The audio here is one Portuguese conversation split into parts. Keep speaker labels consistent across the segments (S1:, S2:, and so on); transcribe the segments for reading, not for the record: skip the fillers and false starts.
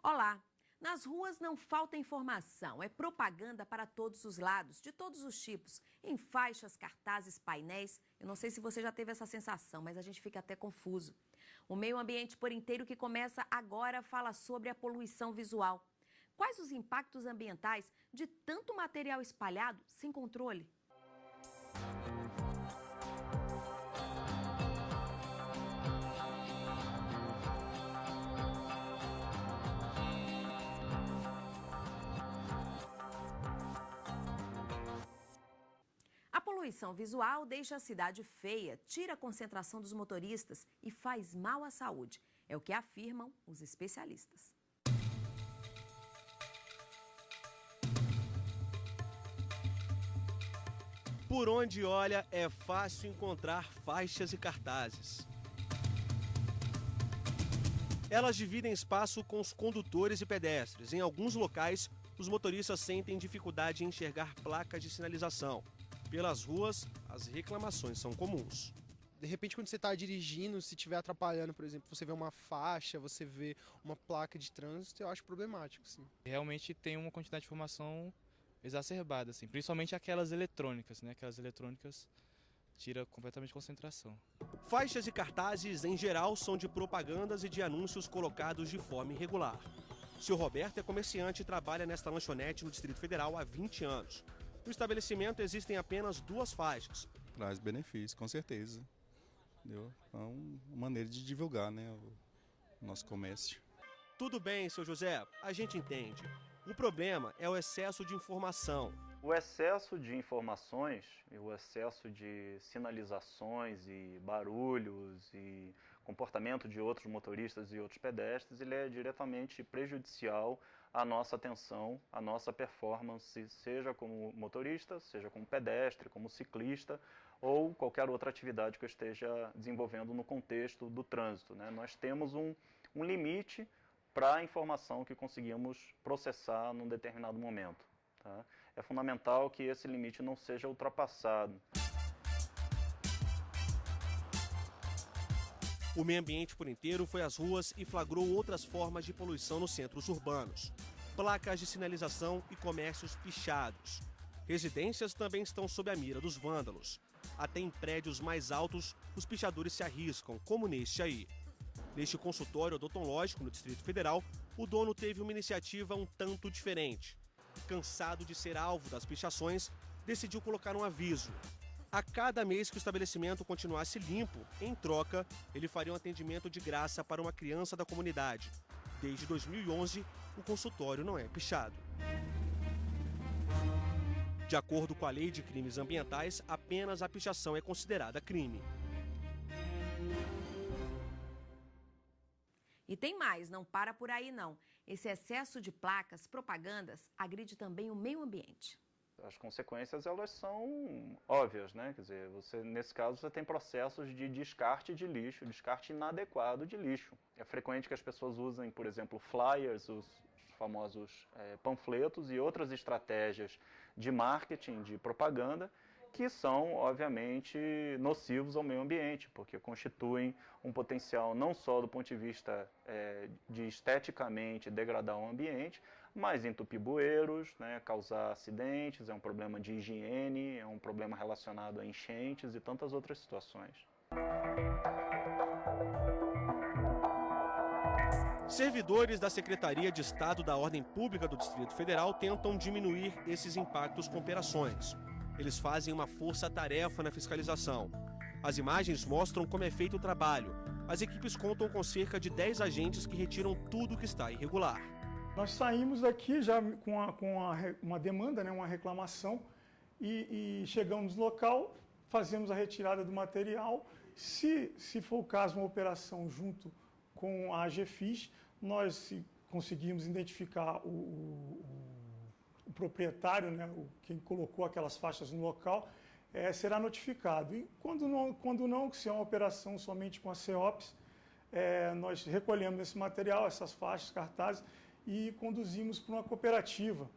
S1: Olá! Nas ruas não falta informação, é propaganda para todos os lados, de todos os tipos, em faixas, cartazes, painéis. Eu não sei se você já teve essa sensação, mas a gente fica até confuso. O Meio Ambiente por Inteiro, que começa agora, fala sobre a poluição visual. Quais os impactos ambientais de tanto material espalhado sem controle? A poluição visual deixa a cidade feia, tira a concentração dos motoristas e faz mal à saúde. É o que afirmam os especialistas.
S2: Por onde olha, é fácil encontrar faixas e cartazes. Elas dividem espaço com os condutores e pedestres. Em alguns locais, os motoristas sentem dificuldade em enxergar placas de sinalização. Pelas ruas, as reclamações são comuns.
S3: De repente, quando você está dirigindo, se estiver atrapalhando, por exemplo, você vê uma faixa, você vê uma placa de trânsito, eu acho problemático, sim.
S4: Realmente tem uma quantidade de informação exacerbada, assim, principalmente aquelas eletrônicas, né? Aquelas eletrônicas tira completamente concentração.
S2: Faixas e cartazes, em geral, são de propagandas e de anúncios colocados de forma irregular. Seu Roberto é comerciante e trabalha nesta lanchonete no Distrito Federal há 20 anos. No estabelecimento existem apenas 2 faixas.
S5: Traz benefícios, com certeza. Entendeu? É uma maneira de divulgar, né, o nosso comércio.
S2: Tudo bem, seu José, a gente entende. O problema é o excesso de informação.
S6: O excesso de informações e o excesso de sinalizações e barulhos e comportamento de outros motoristas e outros pedestres, ele é diretamente prejudicial à nossa atenção, à nossa performance, seja como motorista, seja como pedestre, como ciclista ou qualquer outra atividade que eu esteja desenvolvendo no contexto do trânsito, né? Nós temos um limite para a informação que conseguimos processar num determinado momento. Tá? É fundamental que esse limite não seja ultrapassado.
S2: O Meio Ambiente por Inteiro foi às ruas e flagrou outras formas de poluição nos centros urbanos. Placas de sinalização e comércios pichados. Residências também estão sob a mira dos vândalos. Até em prédios mais altos, os pichadores se arriscam, como neste aí. Neste consultório odontológico no Distrito Federal, o dono teve uma iniciativa um tanto diferente. Cansado de ser alvo das pichações, decidiu colocar um aviso. A cada mês que o estabelecimento continuasse limpo, em troca, ele faria um atendimento de graça para uma criança da comunidade. Desde 2011, o consultório não é pichado. De acordo com a Lei de Crimes Ambientais, apenas a pichação é considerada crime.
S1: E tem mais, não para por aí não. Esse excesso de placas, propagandas, agride também o meio ambiente.
S6: As consequências, elas são óbvias, né? Quer dizer, nesse caso, você tem processos de descarte de lixo, descarte inadequado de lixo. É frequente que as pessoas usem, por exemplo, flyers, os famosos panfletos e outras estratégias de marketing, de propaganda, que são, obviamente, nocivos ao meio ambiente, porque constituem um potencial não só do ponto de vista de esteticamente degradar o ambiente, mas entupir bueiros, né, causar acidentes, é um problema de higiene, é um problema relacionado a enchentes e tantas outras situações.
S2: Servidores da Secretaria de Estado da Ordem Pública do Distrito Federal tentam diminuir esses impactos com operações. Eles fazem uma força-tarefa na fiscalização. As imagens mostram como é feito o trabalho. As equipes contam com cerca de 10 agentes que retiram tudo que está irregular.
S7: Nós saímos daqui já com uma demanda, né, uma reclamação, e chegamos no local, fazemos a retirada do material. Se for o caso, uma operação junto com a AGFIS, nós conseguimos identificar o proprietário, né, quem colocou aquelas faixas no local, será notificado. E quando não, se é uma operação somente com a CEOPS, nós recolhemos esse material, essas faixas, cartazes, e conduzimos para uma cooperativa,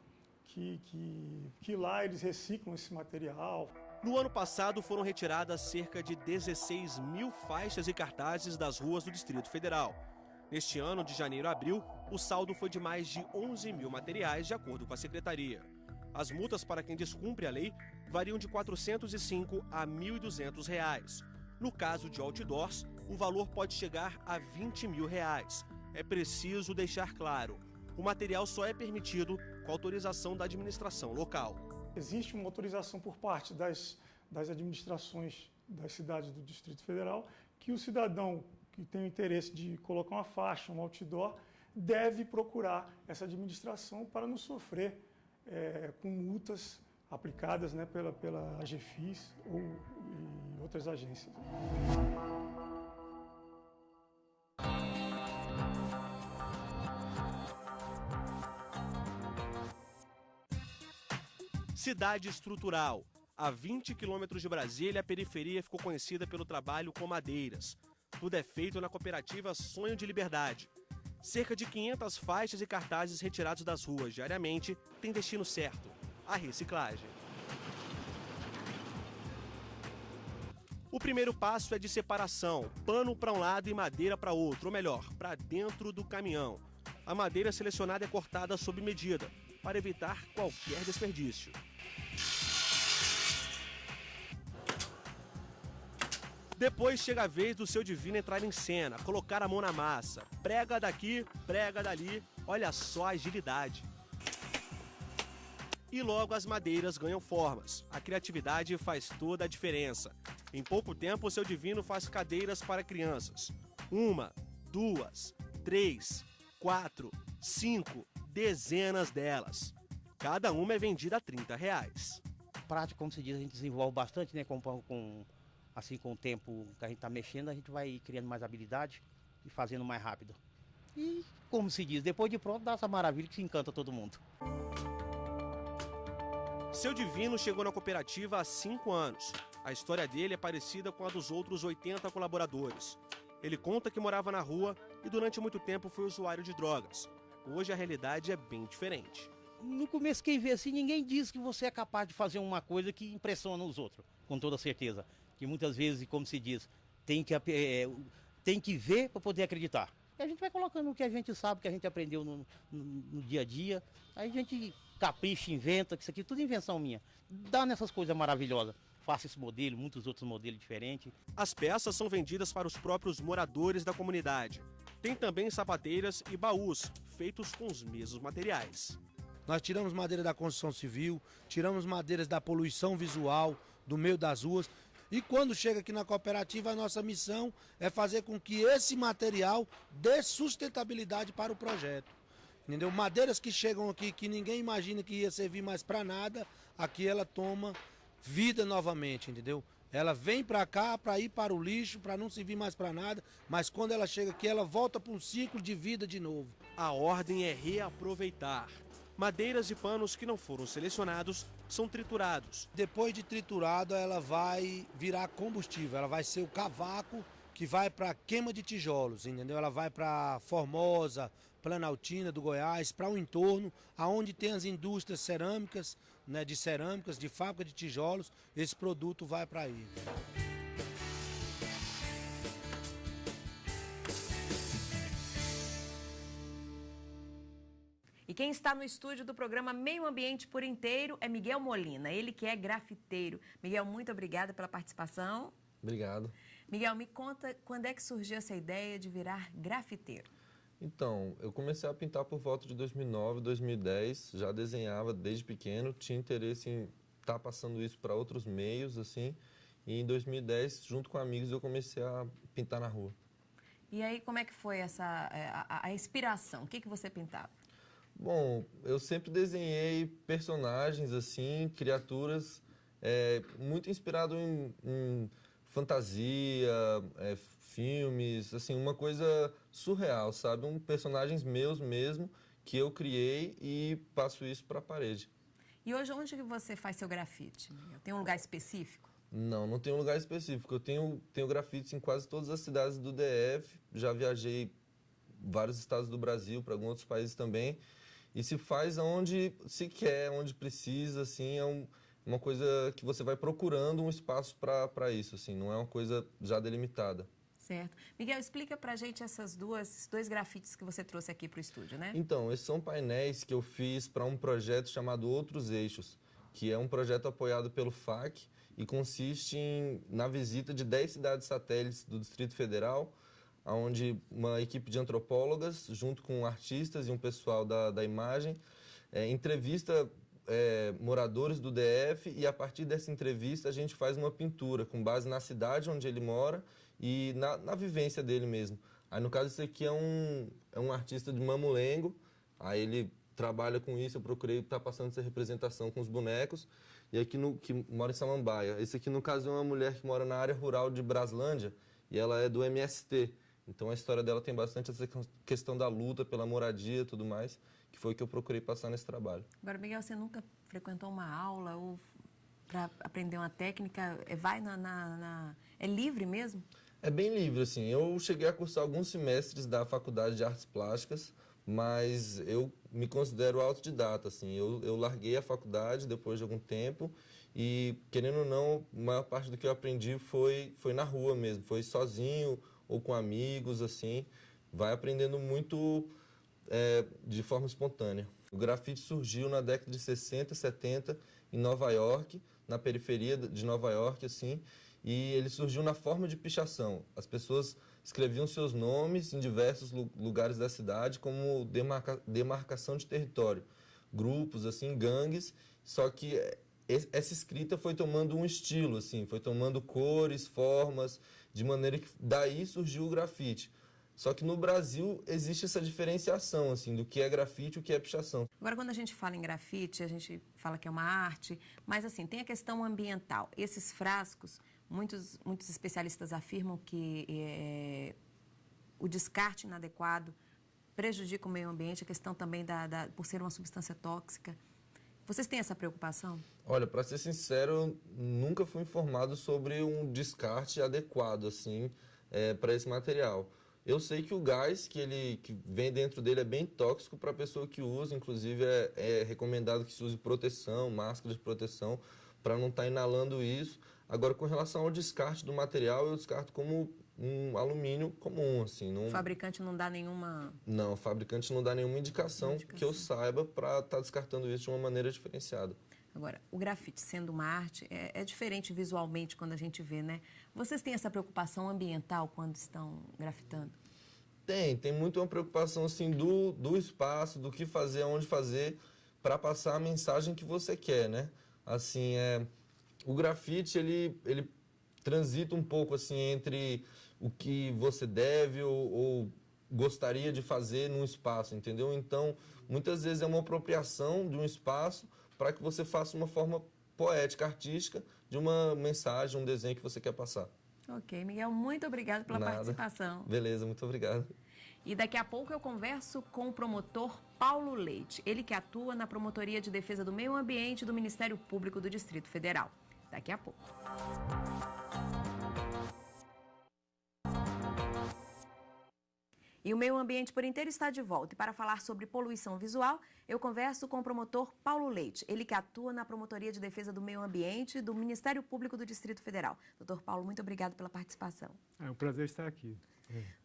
S7: que lá eles reciclam esse material.
S2: No ano passado foram retiradas cerca de 16 mil faixas e cartazes das ruas do Distrito Federal. Neste ano, de janeiro a abril, o saldo foi de mais de 11 mil materiais, de acordo com a secretaria. As multas para quem descumpre a lei variam de R$ 405 a R$ 1.200. No caso de outdoors, o valor pode chegar a R$ 20 mil. É preciso deixar claro, o material só é permitido com autorização da administração local.
S7: Existe uma autorização por parte das administrações das cidades do Distrito Federal que o cidadão que tem o interesse de colocar uma faixa, um outdoor, deve procurar essa administração para não sofrer com multas aplicadas, né, pela AGFIS e outras agências.
S2: Cidade estrutural. A 20 quilômetros de Brasília, a periferia ficou conhecida pelo trabalho com madeiras. Tudo é feito na cooperativa Sonho de Liberdade. Cerca de 500 faixas e cartazes retirados das ruas diariamente têm destino certo: a reciclagem. O primeiro passo é de separação, pano para um lado e madeira para outro, ou melhor, para dentro do caminhão. A madeira selecionada é cortada sob medida, para evitar qualquer desperdício. Depois chega a vez do seu divino entrar em cena, colocar a mão na massa. Prega daqui, prega dali, olha só a agilidade. E logo as madeiras ganham formas. A criatividade faz toda a diferença. Em pouco tempo, o seu divino faz cadeiras para crianças. 1, 2, 3, 4, 5, dezenas delas. Cada uma é vendida a R$ 30.
S8: Prática, como se diz, a gente desenvolve bastante, né? Com o tempo que a gente está mexendo, a gente vai criando mais habilidade e fazendo mais rápido. E, como se diz, depois de pronto, dá essa maravilha que se encanta todo mundo.
S2: Seu divino chegou na cooperativa há 5 anos. A história dele é parecida com a dos outros 80 colaboradores. Ele conta que morava na rua e durante muito tempo foi usuário de drogas. Hoje a realidade é bem diferente.
S8: No começo, quem vê assim, ninguém diz que você é capaz de fazer uma coisa que impressiona os outros, com toda certeza. Que muitas vezes, como se diz, tem que ver para poder acreditar. E a gente vai colocando o que a gente sabe, que a gente aprendeu no dia a dia. Aí a gente capricha, inventa, que isso aqui é tudo invenção minha. Dá nessas coisas maravilhosas. Faço esse modelo, muitos outros modelos diferentes.
S2: As peças são vendidas para os próprios moradores da comunidade. Tem também sapateiras e baús, feitos com os mesmos materiais.
S9: Nós tiramos madeira da construção civil, tiramos madeiras da poluição visual, do meio das ruas. E quando chega aqui na cooperativa, a nossa missão é fazer com que esse material dê sustentabilidade para o projeto. Entendeu? Madeiras que chegam aqui, que ninguém imagina que ia servir mais para nada, aqui ela toma vida novamente, entendeu? Ela vem para cá para ir para o lixo, para não servir mais para nada, mas quando ela chega aqui, ela volta para um ciclo de vida de novo.
S2: A ordem é reaproveitar. Madeiras e panos que não foram selecionados são triturados.
S9: Depois de triturado, ela vai virar combustível, ela vai ser o cavaco que vai para queima de tijolos, entendeu? Ela vai para Formosa, Planaltina do Goiás, para o entorno, aonde tem as indústrias cerâmicas, né, de cerâmicas, de fábrica de tijolos, esse produto vai para aí.
S1: E quem está no estúdio do programa Meio Ambiente por Inteiro é Miguel Molina, ele que é grafiteiro. Miguel, muito obrigada pela participação.
S10: Obrigado.
S1: Miguel, me conta quando é que surgiu essa ideia de virar grafiteiro?
S10: Então, eu comecei a pintar por volta de 2009, 2010, já desenhava desde pequeno, tinha interesse em estar passando isso para outros meios, assim, e em 2010, junto com amigos, eu comecei a pintar na rua.
S1: E aí, como é que foi a inspiração? O que você pintava?
S10: Bom, eu sempre desenhei personagens, assim, criaturas, muito inspirado em fantasia, filmes, assim, uma coisa surreal, sabe? Personagens meus mesmo, que eu criei e passo isso para a parede.
S1: E hoje, onde que você faz seu grafite? Tem um lugar específico?
S10: Não tem um lugar específico. Eu tenho grafites em quase todas as cidades do DF, já viajei vários estados do Brasil, para alguns outros países também, e se faz onde se quer, onde precisa, assim, uma coisa que você vai procurando um espaço para isso, assim, não é uma coisa já delimitada.
S1: Certo. Miguel, explica pra gente esses dois grafites que você trouxe aqui pro estúdio, né?
S10: Então, esses são painéis que eu fiz para um projeto chamado Outros Eixos, que é um projeto apoiado pelo FAC e consiste na visita de 10 cidades satélites do Distrito Federal, onde uma equipe de antropólogas, junto com artistas e um pessoal da imagem, entrevista moradores do DF e a partir dessa entrevista a gente faz uma pintura com base na cidade onde ele mora e na vivência dele mesmo. Aí no caso esse aqui é um artista de Mamulengo, aí ele trabalha com isso, eu procurei estar passando essa representação com os bonecos, e aqui que mora em Samambaia. Esse aqui no caso é uma mulher que mora na área rural de Braslândia e ela é do MST. Então a história dela tem bastante essa questão da luta pela moradia e tudo mais, que foi o que eu procurei passar nesse trabalho.
S1: Agora, Miguel, você nunca frequentou uma aula ou para aprender uma técnica? Vai é livre mesmo?
S10: É bem livre, assim. Eu cheguei a cursar alguns semestres da Faculdade de Artes Plásticas, mas eu me considero autodidata, assim. Eu larguei a faculdade depois de algum tempo e, querendo ou não, a maior parte do que eu aprendi foi na rua mesmo, foi sozinho ou com amigos, assim. Vai aprendendo muito de forma espontânea. O grafite surgiu na década de 60, 70, em Nova York, na periferia de Nova York, assim, e ele surgiu na forma de pichação. As pessoas escreviam seus nomes em diversos lugares da cidade como demarcação de território. Grupos, assim, gangues, só que essa escrita foi tomando um estilo, assim, foi tomando cores, formas, de maneira que daí surgiu o grafite. Só que no Brasil existe essa diferenciação, assim, do que é grafite e o que é pichação.
S1: Agora, quando a gente fala em grafite, a gente fala que é uma arte, mas, assim, tem a questão ambiental. Esses frascos, muitos especialistas afirmam que o descarte inadequado prejudica o meio ambiente, a questão também por ser uma substância tóxica. Vocês têm essa preocupação?
S10: Olha, para ser sincero, nunca fui informado sobre um descarte adequado, assim, para esse material. Eu sei que o gás que vem dentro dele é bem tóxico para a pessoa que usa, inclusive é recomendado que se use proteção, máscara de proteção, para não estar inalando isso. Agora, com relação ao descarte do material, eu descarto como um alumínio comum, assim.
S1: O fabricante não dá nenhuma...
S10: Não, o fabricante não dá nenhuma indicação que eu saiba para estar descartando isso de uma maneira diferenciada.
S1: Agora, o grafite sendo uma arte, é diferente visualmente quando a gente vê, né? Vocês têm essa preocupação ambiental quando estão grafitando?
S10: Tem muito uma preocupação, assim, do espaço, do que fazer, aonde fazer, para passar a mensagem que você quer, né? Assim, o grafite, ele transita um pouco, assim, entre o que você deve ou gostaria de fazer num espaço, entendeu? Então, muitas vezes é uma apropriação de um espaço para que você faça uma forma poética, artística, de uma mensagem, um desenho que você quer passar.
S1: Ok, Miguel, muito obrigado pela participação.
S10: Beleza, muito obrigado.
S1: E daqui a pouco eu converso com o promotor Paulo Leite, ele que atua na Promotoria de Defesa do Meio Ambiente do Ministério Público do Distrito Federal. Daqui a pouco. E o Meio Ambiente por Inteiro está de volta. E para falar sobre poluição visual, eu converso com o promotor Paulo Leite, ele que atua na Promotoria de Defesa do Meio Ambiente do Ministério Público do Distrito Federal. Doutor Paulo, muito obrigado pela participação.
S11: É um prazer estar aqui.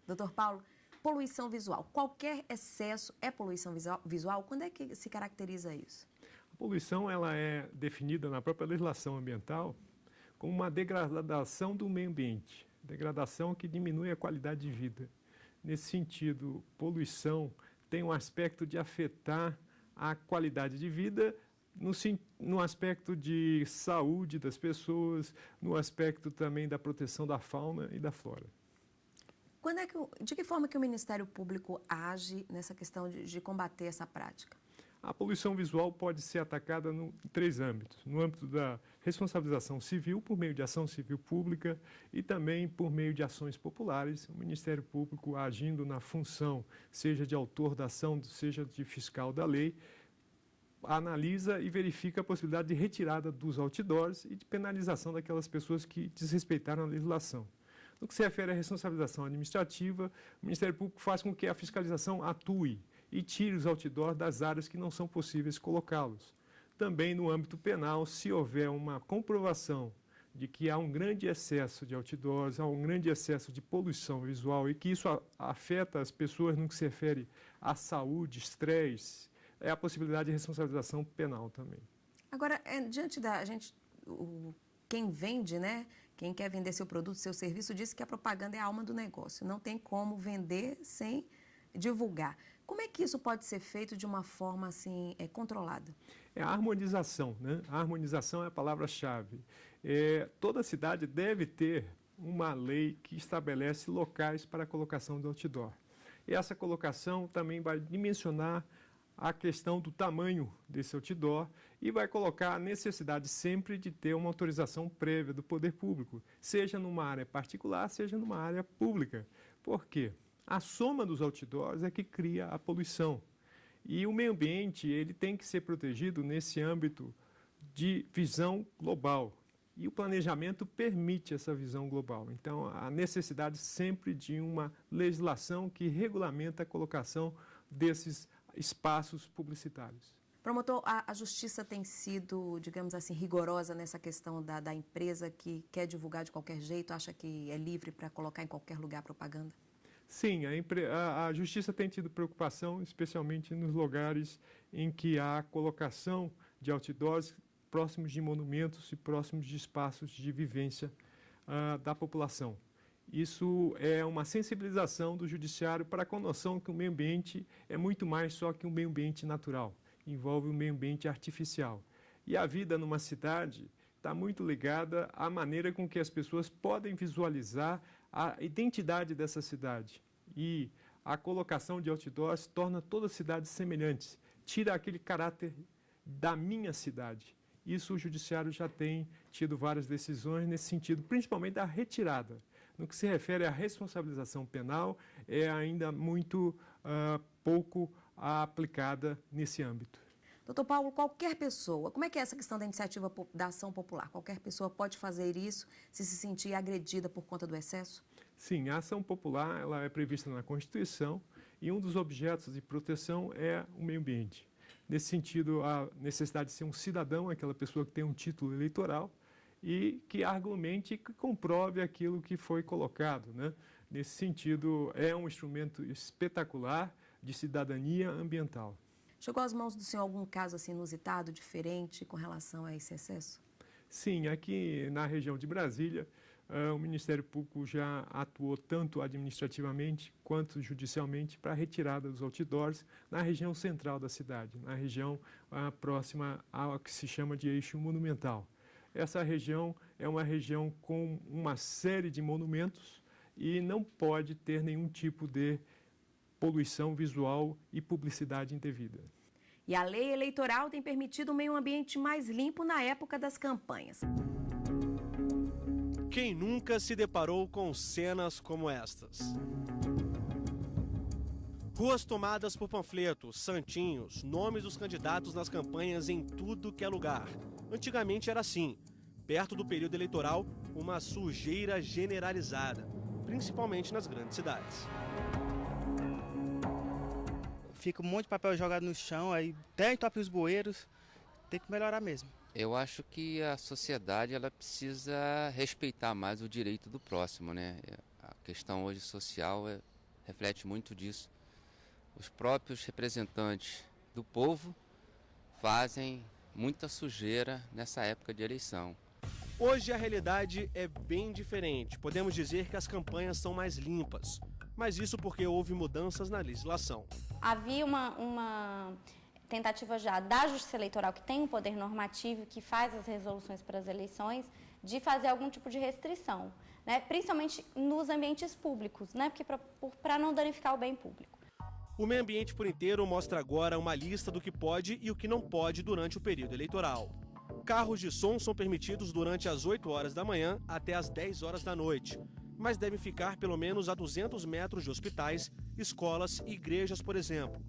S1: Doutor Paulo, poluição visual. Qualquer excesso é poluição visual? Quando é que se caracteriza isso?
S11: A poluição ela é definida na própria legislação ambiental como uma degradação do meio ambiente. Degradação que diminui a qualidade de vida. Nesse sentido, poluição tem um aspecto de afetar a qualidade de vida no aspecto de saúde das pessoas, no aspecto também da proteção da fauna e da flora.
S1: De que forma que o Ministério Público age nessa questão de combater essa prática?
S11: A poluição visual pode ser atacada em 3 âmbitos. No âmbito da responsabilização civil, por meio de ação civil pública, e também por meio de ações populares. O Ministério Público, agindo na função, seja de autor da ação, seja de fiscal da lei, analisa e verifica a possibilidade de retirada dos outdoors e de penalização daquelas pessoas que desrespeitaram a legislação. No que se refere à responsabilização administrativa, o Ministério Público faz com que a fiscalização atue e tire os outdoors das áreas que não são possíveis colocá-los. Também no âmbito penal, se houver uma comprovação de que há um grande excesso de outdoors, há um grande excesso de poluição visual e que isso afeta as pessoas no que se refere à saúde, estresse, é a possibilidade de responsabilização penal também.
S1: Agora, diante da gente, quem vende, né? Quem quer vender seu produto, seu serviço, diz que a propaganda é a alma do negócio. Não tem como vender sem divulgar. Como é que isso pode ser feito de uma forma assim controlada?
S11: É a harmonização, né? A harmonização é a palavra-chave. Toda cidade deve ter uma lei que estabelece locais para a colocação do outdoor. E essa colocação também vai dimensionar a questão do tamanho desse outdoor e vai colocar a necessidade sempre de ter uma autorização prévia do poder público, seja numa área particular, seja numa área pública. Por quê? A soma dos outdoors é que cria a poluição. E o meio ambiente ele tem que ser protegido nesse âmbito de visão global. E o planejamento permite essa visão global. Então, a necessidade sempre de uma legislação que regulamenta a colocação desses espaços publicitários.
S1: Promotor, a justiça tem sido, digamos assim, rigorosa nessa questão da empresa que quer divulgar de qualquer jeito, acha que é livre para colocar em qualquer lugar propaganda?
S11: Sim, a justiça tem tido preocupação, especialmente nos lugares em que há colocação de outdoors próximos de monumentos e próximos de espaços de vivência da população. Isso é uma sensibilização do judiciário para com a noção que o meio ambiente é muito mais só que um meio ambiente natural, envolve um meio ambiente artificial. E a vida numa cidade está muito ligada à maneira com que as pessoas podem visualizar a identidade dessa cidade. E a colocação de outdoors torna todas as cidades semelhantes, tira aquele caráter da minha cidade. Isso o judiciário já tem tido várias decisões nesse sentido, principalmente da retirada. No que se refere à responsabilização penal, é ainda muito pouco aplicada nesse âmbito.
S1: Doutor Paulo, qualquer pessoa, como é que é essa questão da iniciativa da ação popular? Qualquer pessoa pode fazer isso se sentir agredida por conta do excesso?
S11: Sim, a ação popular ela é prevista na Constituição e um dos objetos de proteção é o meio ambiente. Nesse sentido, a necessidade de ser um cidadão, aquela pessoa que tem um título eleitoral e que argumente e que comprove aquilo que foi colocado, né? Nesse sentido, é um instrumento espetacular de cidadania ambiental.
S1: Chegou às mãos do senhor algum caso assim inusitado, diferente com relação a esse excesso?
S11: Sim, aqui na região de Brasília, o Ministério Público já atuou tanto administrativamente quanto judicialmente para a retirada dos outdoors na região central da cidade, na região próxima ao que se chama de eixo monumental. Essa região é uma região com uma série de monumentos e não pode ter nenhum tipo de poluição visual e publicidade indevida.
S1: E a lei eleitoral tem permitido um meio ambiente mais limpo na época das campanhas.
S2: Quem nunca se deparou com cenas como estas? Ruas tomadas por panfletos, santinhos, nomes dos candidatos nas campanhas em tudo que é lugar. Antigamente era assim. Perto do período eleitoral, uma sujeira generalizada, principalmente nas grandes cidades.
S12: Fica um monte de papel jogado no chão, aí até entope os bueiros, tem que melhorar mesmo.
S13: Eu acho que a sociedade ela precisa respeitar mais o direito do próximo, né? A questão hoje social reflete muito disso. Os próprios representantes do povo fazem muita sujeira nessa época de eleição.
S2: Hoje a realidade é bem diferente. Podemos dizer que as campanhas são mais limpas. Mas isso porque houve mudanças na legislação.
S14: Havia uma tentativa já da Justiça Eleitoral, que tem um poder normativo, que faz as resoluções para as eleições, de fazer algum tipo de restrição, né? Principalmente nos ambientes públicos, né? Porque para não danificar o bem público.
S2: O meio ambiente por inteiro mostra agora uma lista do que pode e o que não pode durante o período eleitoral. Carros de som são permitidos durante as 8 horas da manhã até as 10 horas da noite, mas devem ficar pelo menos a 200 metros de hospitais, escolas e igrejas, por exemplo.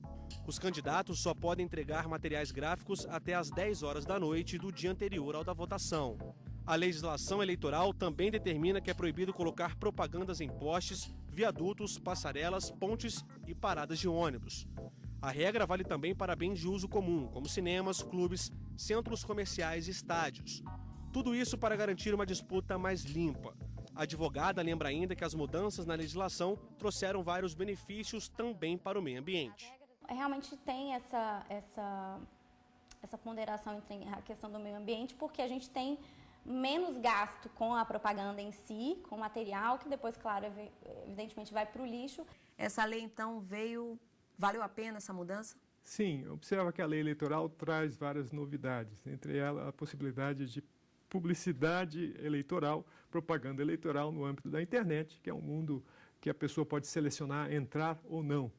S2: Os candidatos só podem entregar materiais gráficos até as 10 horas da noite do dia anterior ao da votação. A legislação eleitoral também determina que é proibido colocar propagandas em postes, viadutos, passarelas, pontes e paradas de ônibus. A regra vale também para bens de uso comum, como cinemas, clubes, centros comerciais e estádios. Tudo isso para garantir uma disputa mais limpa. A advogada lembra ainda que as mudanças na legislação trouxeram vários benefícios também para o meio ambiente.
S14: Realmente tem essa ponderação entre a questão do meio ambiente, porque a gente tem menos gasto com a propaganda em si, com o material, que depois, claro, evidentemente vai para o lixo.
S1: Essa lei, então, valeu a pena essa mudança?
S11: Sim, observa que a lei eleitoral traz várias novidades, entre elas a possibilidade de publicidade eleitoral, propaganda eleitoral no âmbito da internet, que é um mundo que a pessoa pode selecionar entrar ou não.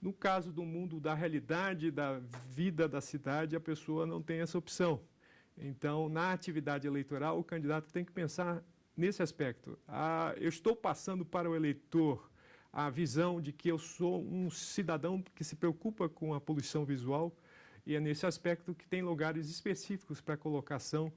S11: No caso do mundo da realidade, da vida da cidade, a pessoa não tem essa opção. Então, na atividade eleitoral, o candidato tem que pensar nesse aspecto. Eu estou passando para o eleitor a visão de que eu sou um cidadão que se preocupa com a poluição visual, e é nesse aspecto que tem lugares específicos para a colocação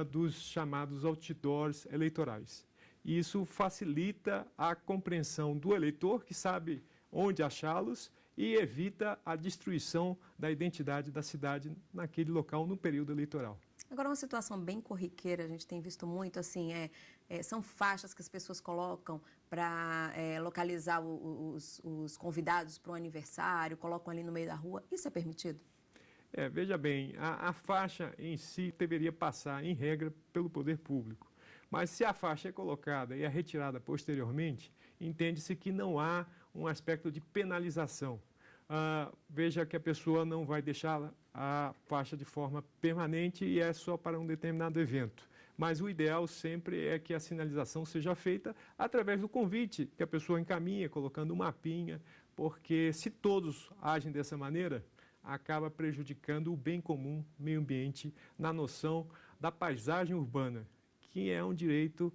S11: dos chamados outdoors eleitorais. E isso facilita a compreensão do eleitor, que sabe onde achá-los, e evita a destruição da identidade da cidade naquele local no período eleitoral.
S1: Agora, uma situação bem corriqueira, a gente tem visto muito, assim, são faixas que as pessoas colocam para localizar os convidados para um aniversário, colocam ali no meio da rua. Isso é permitido?
S11: Veja bem, a faixa em si deveria passar, em regra, pelo poder público. Mas se a faixa é colocada e é retirada posteriormente, entende-se que não há um aspecto de penalização. Veja que a pessoa não vai deixar a faixa de forma permanente e é só para um determinado evento. Mas o ideal sempre é que a sinalização seja feita através do convite que a pessoa encaminha, colocando um mapinha, porque se todos agem dessa maneira, acaba prejudicando o bem comum, meio ambiente, na noção da paisagem urbana, que é um direito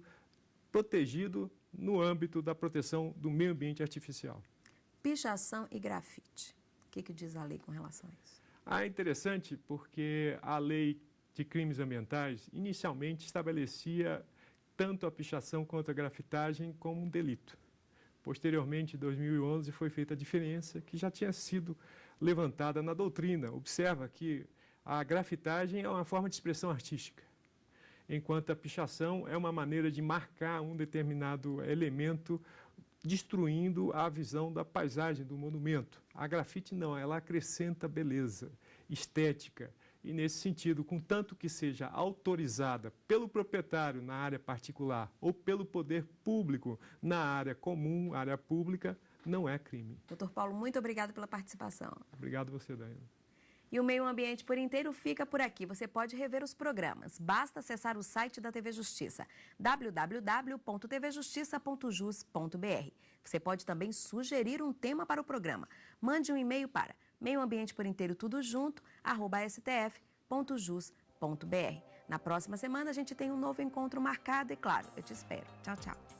S11: protegido no âmbito da proteção do meio ambiente artificial.
S1: Pichação e grafite. O que diz a lei com relação a isso?
S11: É interessante porque a lei de crimes ambientais inicialmente estabelecia tanto a pichação quanto a grafitagem como um delito. Posteriormente, em 2011, foi feita a diferença que já tinha sido levantada na doutrina. Observa que a grafitagem é uma forma de expressão artística, enquanto a pichação é uma maneira de marcar um determinado elemento, destruindo a visão da paisagem, do monumento. A grafite não, ela acrescenta beleza, estética, e nesse sentido, contanto que seja autorizada pelo proprietário na área particular ou pelo poder público na área comum, área pública, não é crime.
S1: Doutor Paulo, muito obrigado pela participação.
S11: Obrigado a você, Daiane.
S1: E o Meio Ambiente por Inteiro fica por aqui. Você pode rever os programas. Basta acessar o site da TV Justiça, www.tvjustiça.jus.br. Você pode também sugerir um tema para o programa. Mande um e-mail para meioambienteporinteiro@stf.jus.br. Na próxima semana a gente tem um novo encontro marcado e, claro, eu te espero. Tchau, tchau.